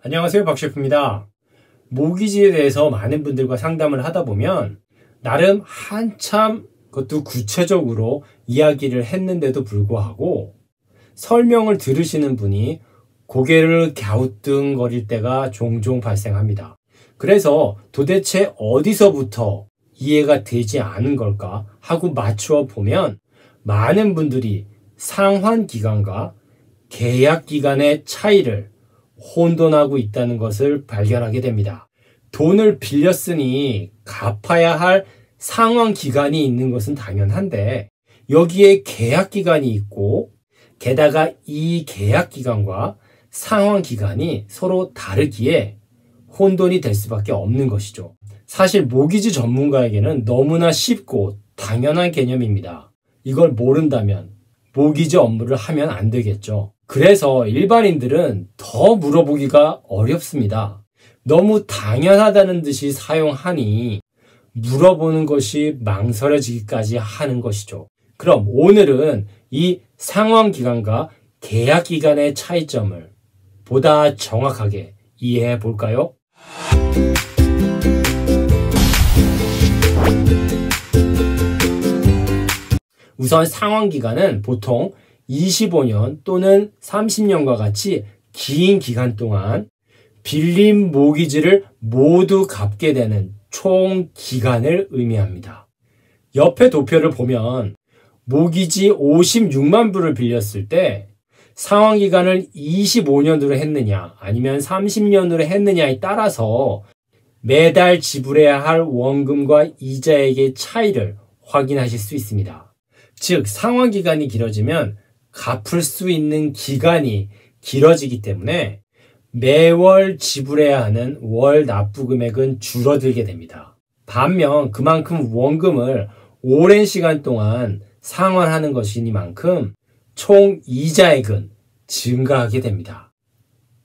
안녕하세요, 박셰프입니다. 모기지에 대해서 많은 분들과 상담을 하다 보면 나름 한참 그것도 구체적으로 이야기를 했는데도 불구하고 설명을 들으시는 분이 고개를 갸우뚱거릴 때가 종종 발생합니다. 그래서 도대체 어디서부터 이해가 되지 않은 걸까 하고 맞추어 보면 많은 분들이 상환기간과 계약기간의 차이를 혼돈하고 있다는 것을 발견하게 됩니다. 돈을 빌렸으니 갚아야 할 상환기간이 있는 것은 당연한데 여기에 계약기간이 있고 게다가 이 계약기간과 상환기간이 서로 다르기에 혼돈이 될 수밖에 없는 것이죠. 사실 모기지 전문가에게는 너무나 쉽고 당연한 개념입니다. 이걸 모른다면 모기지 업무를 하면 안 되겠죠. 그래서 일반인들은 더 물어보기가 어렵습니다. 너무 당연하다는 듯이 사용하니 물어보는 것이 망설여지기까지 하는 것이죠. 그럼 오늘은 이 상환기간과 계약기간의 차이점을 보다 정확하게 이해해 볼까요? 우선 상환기간은 보통 25년 또는 30년과 같이 긴 기간 동안 빌린 모기지를 모두 갚게 되는 총 기간을 의미합니다. 옆에 도표를 보면 모기지 56만 불을 빌렸을 때 상환기간을 25년으로 했느냐 아니면 30년으로 했느냐에 따라서 매달 지불해야 할 원금과 이자액의 차이를 확인하실 수 있습니다. 즉 상환기간이 길어지면 갚을 수 있는 기간이 길어지기 때문에 매월 지불해야 하는 월 납부 금액은 줄어들게 됩니다. 반면 그만큼 원금을 오랜 시간 동안 상환하는 것이니만큼 총 이자액은 증가하게 됩니다.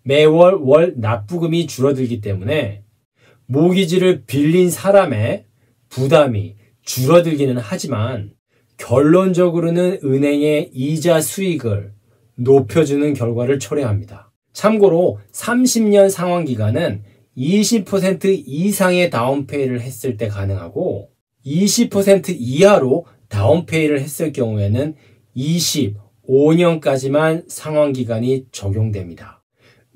매월 월 납부금이 줄어들기 때문에 모기지를 빌린 사람의 부담이 줄어들기는 하지만 결론적으로는 은행의 이자 수익을 높여주는 결과를 초래합니다. 참고로 30년 상환기간은 20% 이상의 다운페이를 했을 때 가능하고 20% 이하로 다운페이를 했을 경우에는 25년까지만 상환기간이 적용됩니다.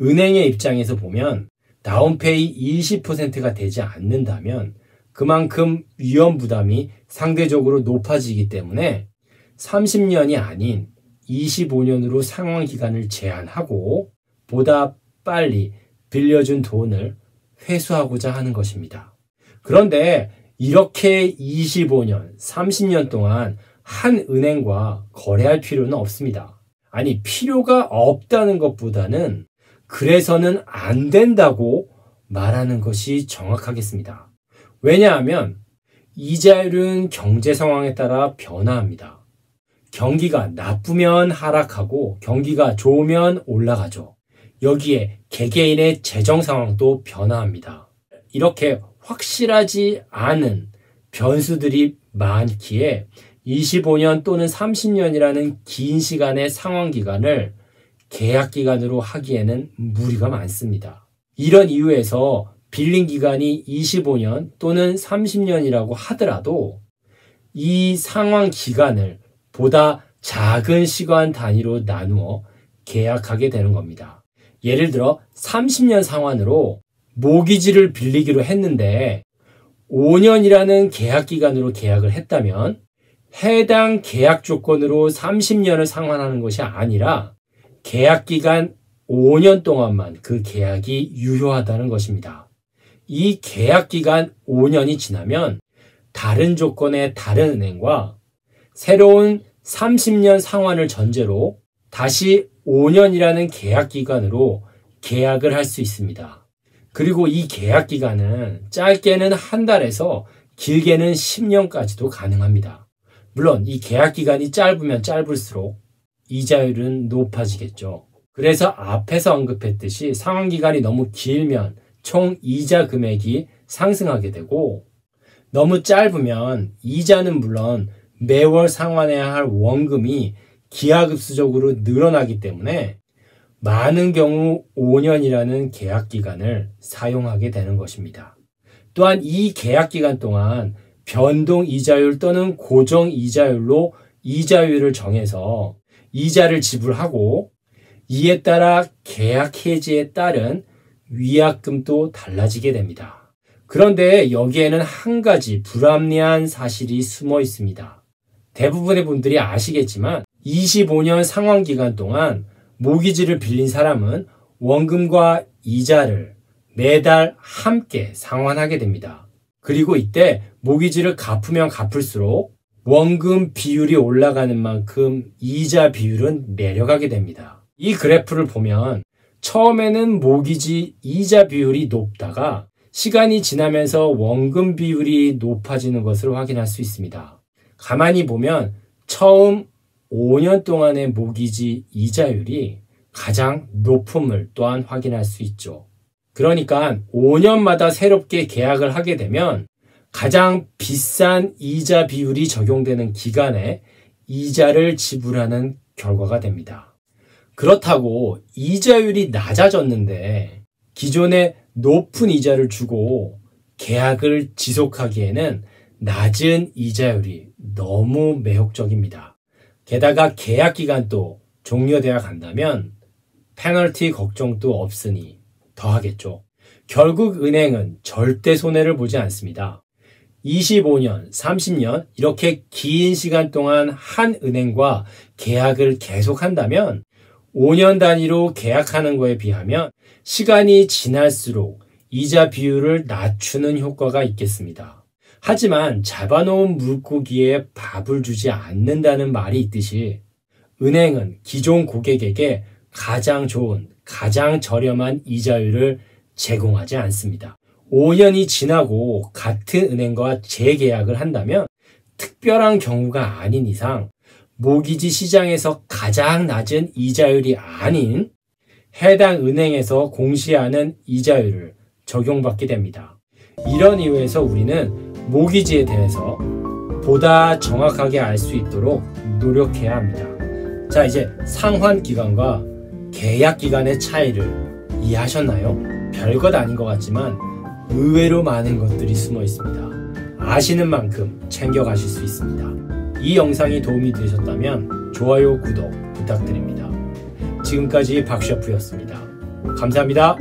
은행의 입장에서 보면 다운페이 20%가 되지 않는다면 그만큼 위험부담이 상대적으로 높아지기 때문에 30년이 아닌 25년으로 상환기간을 제한하고 보다 빨리 빌려준 돈을 회수하고자 하는 것입니다. 그런데 이렇게 25년, 30년 동안 한 은행과 거래할 필요는 없습니다. 아니, 필요가 없다는 것보다는 그래서는 안 된다고 말하는 것이 정확하겠습니다. 왜냐하면 이자율은 경제 상황에 따라 변화합니다. 경기가 나쁘면 하락하고 경기가 좋으면 올라가죠. 여기에 개개인의 재정 상황도 변화합니다. 이렇게 확실하지 않은 변수들이 많기에 25년 또는 30년이라는 긴 시간의 상환기간을 계약기간으로 하기에는 무리가 많습니다. 이런 이유에서 빌린 기간이 25년 또는 30년이라고 하더라도 이 상환 기간을 보다 작은 시간 단위로 나누어 계약하게 되는 겁니다. 예를 들어 30년 상환으로 모기지를 빌리기로 했는데 5년이라는 계약 기간으로 계약을 했다면 해당 계약 조건으로 30년을 상환하는 것이 아니라 계약 기간 5년 동안만 그 계약이 유효하다는 것입니다. 이 계약 기간 5년이 지나면 다른 조건의 다른 은행과 새로운 30년 상환을 전제로 다시 5년이라는 계약 기간으로 계약을 할 수 있습니다. 그리고 이 계약 기간은 짧게는 한 달에서 길게는 10년까지도 가능합니다. 물론 이 계약 기간이 짧으면 짧을수록 이자율은 높아지겠죠. 그래서 앞에서 언급했듯이 상환기간이 너무 길면 총 이자 금액이 상승하게 되고 너무 짧으면 이자는 물론 매월 상환해야 할 원금이 기하급수적으로 늘어나기 때문에 많은 경우 5년이라는 계약 기간을 사용하게 되는 것입니다. 또한 이 계약 기간 동안 변동 이자율 또는 고정 이자율로 이자율을 정해서 이자를 지불하고 이에 따라 계약 해지에 따른 위약금도 달라지게 됩니다. 그런데 여기에는 한 가지 불합리한 사실이 숨어 있습니다. 대부분의 분들이 아시겠지만 25년 상환 기간 동안 모기지를 빌린 사람은 원금과 이자를 매달 함께 상환하게 됩니다. 그리고 이때 모기지를 갚으면 갚을수록 원금 비율이 올라가는 만큼 이자 비율은 내려가게 됩니다. 이 그래프를 보면 처음에는 모기지 이자 비율이 높다가 시간이 지나면서 원금 비율이 높아지는 것을 확인할 수 있습니다. 가만히 보면 처음 5년 동안의 모기지 이자율이 가장 높음을 또한 확인할 수 있죠. 그러니까 5년마다 새롭게 계약을 하게 되면 가장 비싼 이자 비율이 적용되는 기간에 이자를 지불하는 결과가 됩니다. 그렇다고 이자율이 낮아졌는데 기존에 높은 이자를 주고 계약을 지속하기에는 낮은 이자율이 너무 매혹적입니다. 게다가 계약 기간도 종료되어 간다면 페널티 걱정도 없으니 더하겠죠. 결국 은행은 절대 손해를 보지 않습니다. 25년, 30년 이렇게 긴 시간 동안 한 은행과 계약을 계속한다면 5년 단위로 계약하는 거에 비하면 시간이 지날수록 이자 비율을 낮추는 효과가 있겠습니다. 하지만 잡아놓은 물고기에 밥을 주지 않는다는 말이 있듯이 은행은 기존 고객에게 가장 좋은, 가장 저렴한 이자율을 제공하지 않습니다. 5년이 지나고 같은 은행과 재계약을 한다면 특별한 경우가 아닌 이상 모기지 시장에서 가장 낮은 이자율이 아닌 해당 은행에서 공시하는 이자율을 적용받게 됩니다. 이런 이유에서 우리는 모기지에 대해서 보다 정확하게 알 수 있도록 노력해야 합니다. 자, 이제 상환 기간과 계약 기간의 차이를 이해하셨나요? 별것 아닌 것 같지만 의외로 많은 것들이 숨어 있습니다. 아시는 만큼 챙겨가실 수 있습니다. 이 영상이 도움이 되셨다면 좋아요, 구독 부탁드립니다. 지금까지 박셰프였습니다. 감사합니다.